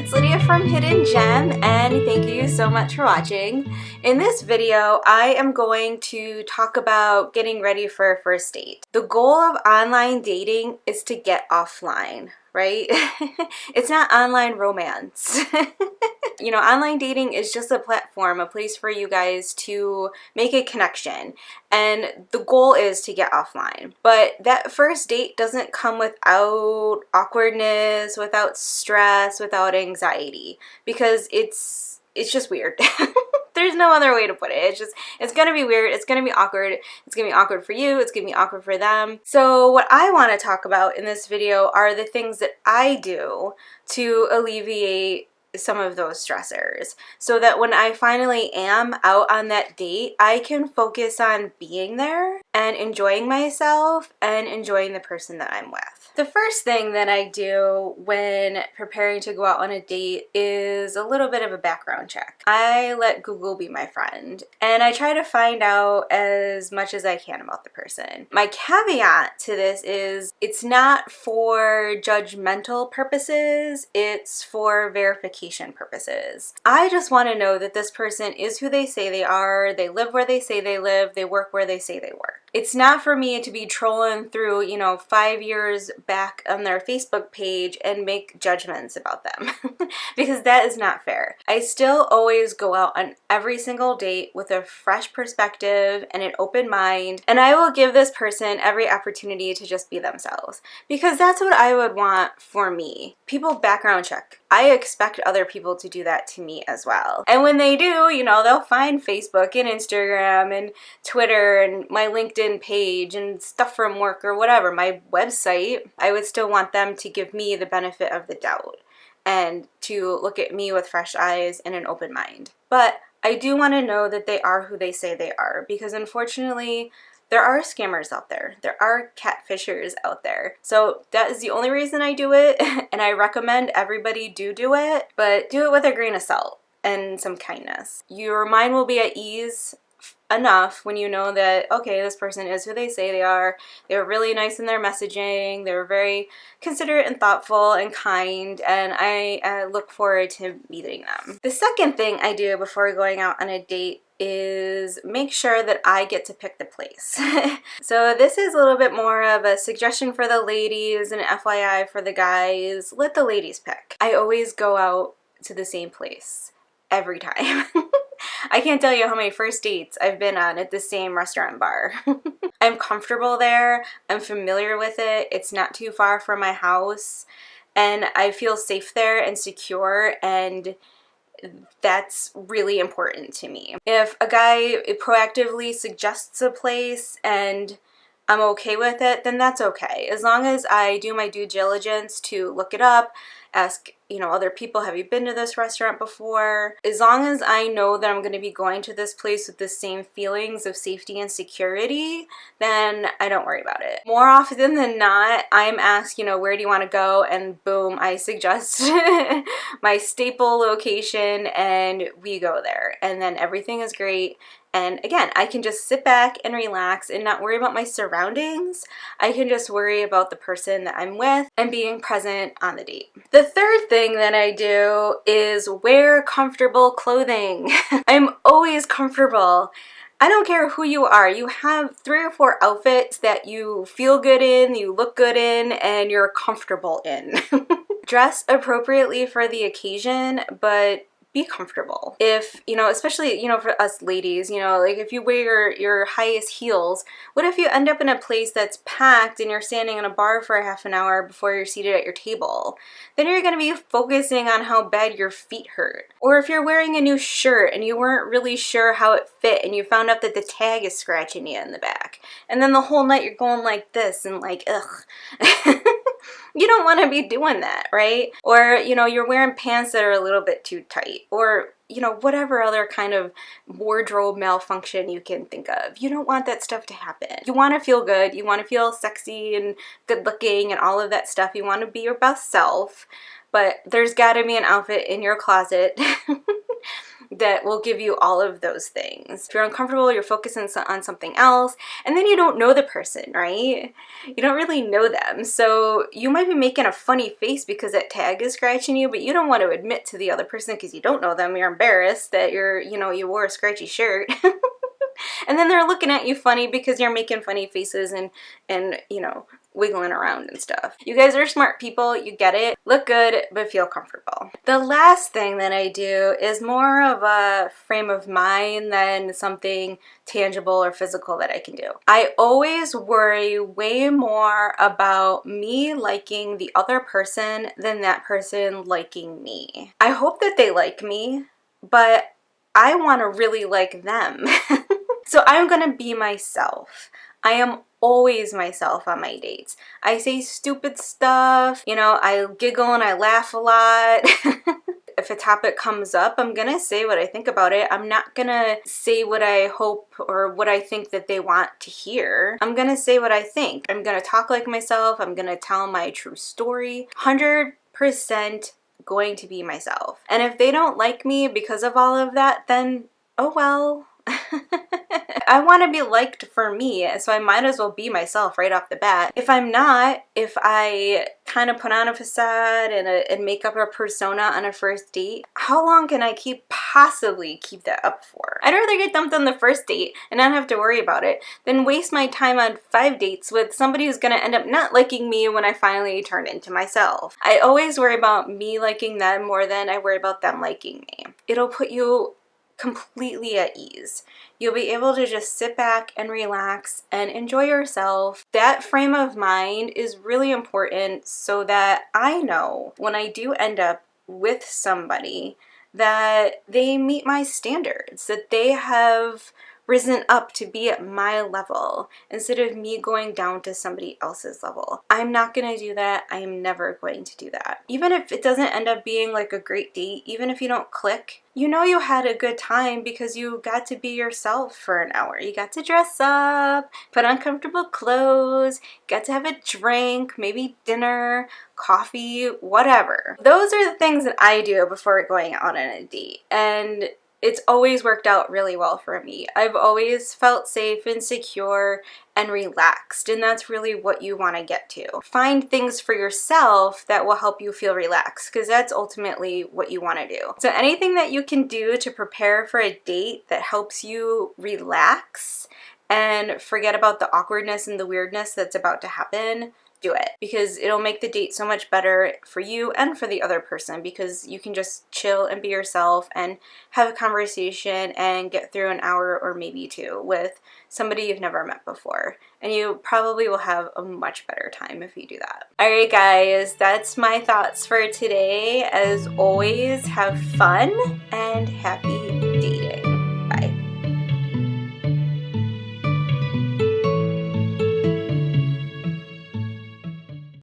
it's Lydia from Hidden Gem, and thank you so much for watching. In this video, I am going to talk about getting ready for a first date. The goal of online dating is to get offline, right? It's not online romance. You know, online dating is just a platform, a place for you guys to make a connection, and the goal is to get offline. But that first date doesn't come without awkwardness, without stress, without anxiety, because it's just weird. There's no other way to put it. It's gonna be weird, it's gonna be awkward, it's gonna be awkward for you, it's gonna be awkward for them. So what I want to talk about in this video are the things that I do to alleviate some of those stressors, so that when I finally am out on that date, I can focus on being there and enjoying myself and enjoying the person that I'm with. The first thing that I do when preparing to go out on a date is a little bit of a background check. I let Google be my friend, and I try to find out as much as I can about the person. My caveat to this is it's not for judgmental purposes, it's for verification purposes. I just want to know that this person is who they say they are, they live where they say they live, they work where they say they work. It's not for me to be trolling through, 5 years back on their Facebook page and make judgments about them because that is not fair. I still always go out on every single date with a fresh perspective and an open mind, and I will give this person every opportunity to just be themselves, because that's what I would want for me. People background check. I expect other people to do that to me as well. And when they do, they'll find Facebook and Instagram and Twitter and my LinkedIn page and stuff from work or whatever, my website. I would still want them to give me the benefit of the doubt and to look at me with fresh eyes and an open mind. But I do want to know that they are who they say they are, because unfortunately, there are scammers out there. There are catfishers out there. So that is the only reason I do it, and I recommend everybody do it, but do it with a grain of salt and some kindness. Your mind will be at ease enough when you know that, okay, this person is who they say they are. They were really nice in their messaging. They were very considerate and thoughtful and kind, and I look forward to meeting them. The second thing I do before going out on a date is make sure that I get to pick the place. So this is a little bit more of a suggestion for the ladies and FYI for the guys. Let the ladies pick. I always go out to the same place every time. I can't tell you how many first dates I've been on at the same restaurant bar. I'm comfortable there, I'm familiar with it, it's not too far from my house, and I feel safe there and secure, and that's really important to me. If a guy proactively suggests a place and I'm okay with it, then that's okay. As long as I do my due diligence to look it up, ask, other people, have you been to this restaurant before? As long as I know that I'm going to be going to this place with the same feelings of safety and security, then I don't worry about it. More often than not, I'm asked, where do you want to go? And boom, I suggest my staple location and we go there. And then everything is great. And again, I can just sit back and relax and not worry about my surroundings. I can just worry about the person that I'm with and being present on the date. The third thing that I do is wear comfortable clothing. I'm always comfortable. I don't care who you are. You have 3 or 4 outfits that you feel good in, you look good in, and you're comfortable in. Dress appropriately for the occasion, but be comfortable. If, especially, for us ladies, like if you wear your highest heels, what if you end up in a place that's packed and you're standing in a bar for a half an hour before you're seated at your table? Then you're going to be focusing on how bad your feet hurt. Or if you're wearing a new shirt and you weren't really sure how it fit and you found out that the tag is scratching you in the back, and then the whole night you're going like this and like, ugh. You don't want to be doing that, right? Or, you're wearing pants that are a little bit too tight, or, whatever other kind of wardrobe malfunction you can think of. You don't want that stuff to happen. You want to feel good. You want to feel sexy and good looking and all of that stuff. You want to be your best self. but there's gotta be an outfit in your closet that will give you all of those things. If you're uncomfortable, you're focusing on something else, and then you don't know the person, right? You don't really know them. So you might be making a funny face because that tag is scratching you, but you don't want to admit to the other person because you don't know them. You're embarrassed that you wore a scratchy shirt. And then they're looking at you funny because you're making funny faces and wiggling around and stuff. You guys are smart people, you get it. Look good, but feel comfortable. The last thing that I do is more of a frame of mind than something tangible or physical that I can do. I always worry way more about me liking the other person than that person liking me. I hope that they like me, but I want to really like them. So I'm gonna be myself. I am always myself on my dates. I say stupid stuff, I giggle and I laugh a lot. If a topic comes up, I'm gonna say what I think about it. I'm not gonna say what I hope or what I think that they want to hear. I'm gonna say what I think. I'm gonna talk like myself. I'm gonna tell my true story. 100% going to be myself. And if they don't like me because of all of that, then oh well. I want to be liked for me, so I might as well be myself right off the bat. If I'm not, if I kind of put on a facade and make up a persona on a first date, how long can I possibly keep that up for? I'd rather get dumped on the first date and not have to worry about it than waste my time on 5 dates with somebody who's going to end up not liking me when I finally turn into myself. I always worry about me liking them more than I worry about them liking me. It'll put you completely at ease. You'll be able to just sit back and relax and enjoy yourself. That frame of mind is really important so that I know when I do end up with somebody that they meet my standards, that they have risen up to be at my level instead of me going down to somebody else's level. I'm not going to do that. I am never going to do that. Even if it doesn't end up being like a great date, even if you don't click, you had a good time because you got to be yourself for an hour. You got to dress up, put on comfortable clothes, got to have a drink, maybe dinner, coffee, whatever. Those are the things that I do before going out on a date. And it's always worked out really well for me. I've always felt safe and secure and relaxed, and that's really what you want to get to. Find things for yourself that will help you feel relaxed, because that's ultimately what you want to do. So anything that you can do to prepare for a date that helps you relax and forget about the awkwardness and the weirdness that's about to happen, do it, because it'll make the date so much better for you and for the other person, because you can just chill and be yourself and have a conversation and get through an hour or maybe 2 with somebody you've never met before, and you probably will have a much better time if you do that. Alright guys, that's my thoughts for today. As always, have fun and happy dating.